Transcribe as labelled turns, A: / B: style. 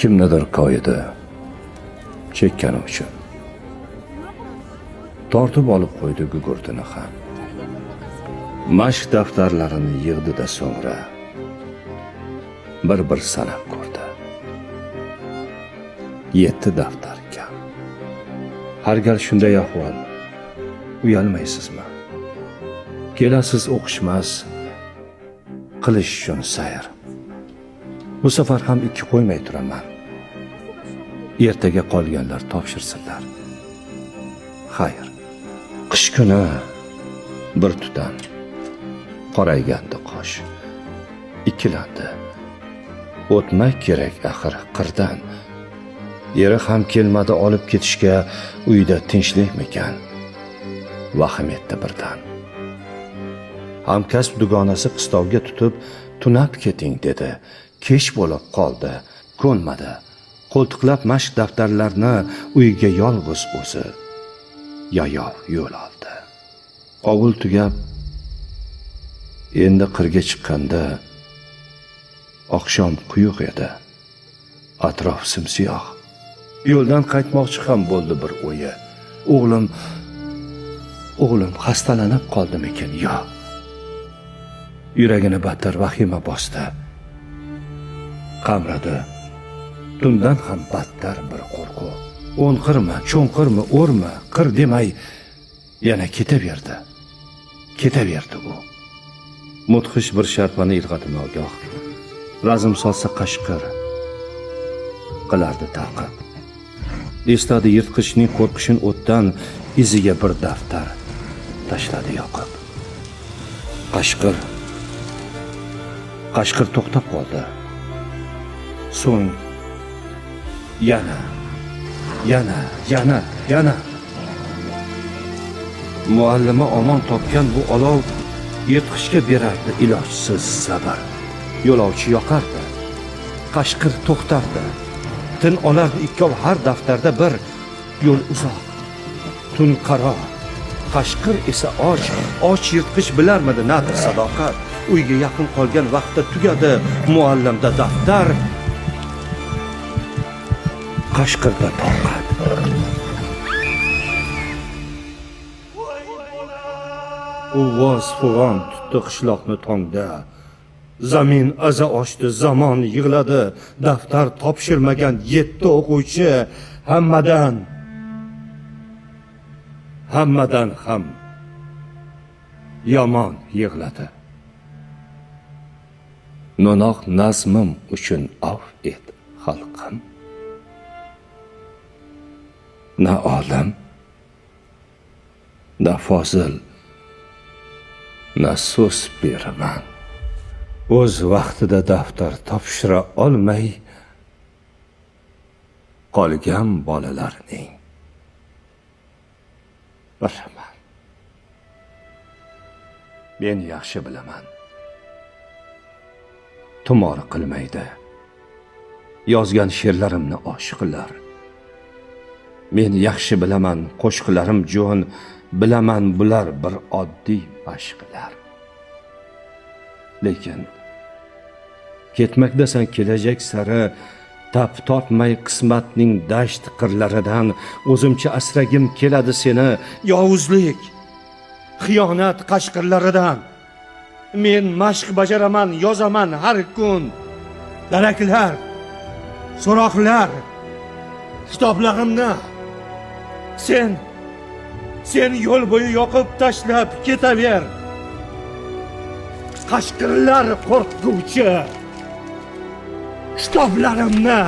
A: kimnidir koyidi chekkani uchun tortib olib qo'ydi gugurtini ham. Mashq daftarlarini yig'di-da so'ngra bir sanab ko'rdi. 7 daftar ekan. Har gal shunday ahvol uyalmaysizmi? Kelasiz o'qishmas, qilish uchun sayr. Bu safar ham 2 qo'ymay turaman. Ertaga qolganlar topshirsinlar. Xayr. Qish kuni bir tutam qoraygandi qosh. Ikkilandi. O'tmak kerak axir qirdan. Eri ham kelmadi olib ketishga, uyda tinchlikmikan? Vahim etdi birdan. Hamkasb dugonasi qistovga tutib, tunab keting dedi. Kech bo'lib qoldi, ko'nmadi. Qo'ltiqlab mashq daftarlarini uyga yolg'iz o'zi yayov yo'l oldi. Ovul tugab, endi qirga chiqqanda oqshom quyuq edi. Atrof simsiyoh. Yo'ldan qaytmoqchi ham bo'ldi bir o'yi. O'g'lim xastalanib qoldimikin yo? Yuragini battar vahima bosdi. Qamradi. Tundan ham battar bir qo'rquv. O'nqirma, cho'nqirma, o'rma, qir demay yana ketaverdi. U. Mudhish bir sharpani ilg'adi nogoh. Razm solsa qashqir qilardi taqib. Esladi yirtqichning qo'rqishin o'tdan iziga bir daftar tashladi yoqib. Qashqir to'xtab qoldi. So'ng yana. Muallima omon topgan bu olov yirtqichga berardi ilojsiz sabr. Yo'lovchi yoqardi. Qashqir to'xtardi. Tin olardi ikkov har daftarda bir. Yo'l uzoq. Tun qaro. Qashqir esa och yirtqich bilarmidi nadir sadoqat. Uyga yaqin qolgan vaqtda tugadi muallimda daftar. Qashqirda toqat. Uvoz fug'on tutdi qishloqni tongda. Zamin aza ochdi, zamon yig'ladi. Daftar topshirmagan 7 o'quvchi hammadan ham yomon yig'ladi. No'noq nazmim uchun af et xalqim. Na olim, na fozil, na so'z beraman. O'z vaqtida daftar topshira olmay qolgan bolalarning biriman. Men yaxshi bilaman. Tumori qilmaydi. Yozgan she'rlarimni oshiqlar. Men yaxshi bilaman, qo'shiqlarim jo'n, bilaman bular bir oddiy mashqlar. Lekin ketmakdasan kelajak sari, tap tortmay qismatning dasht qirlaridan o'zimcha asragim keladi seni yovuzlik, xiyonat qashqirlaridan. Men mashq bajaraman, yozaman har kun. Daraklar, so'roqlar, kitoblarimni sen yo'l bo'yi yoqib tashlab ketaver. Qashqirlar qo'rquvchi kitoblarimni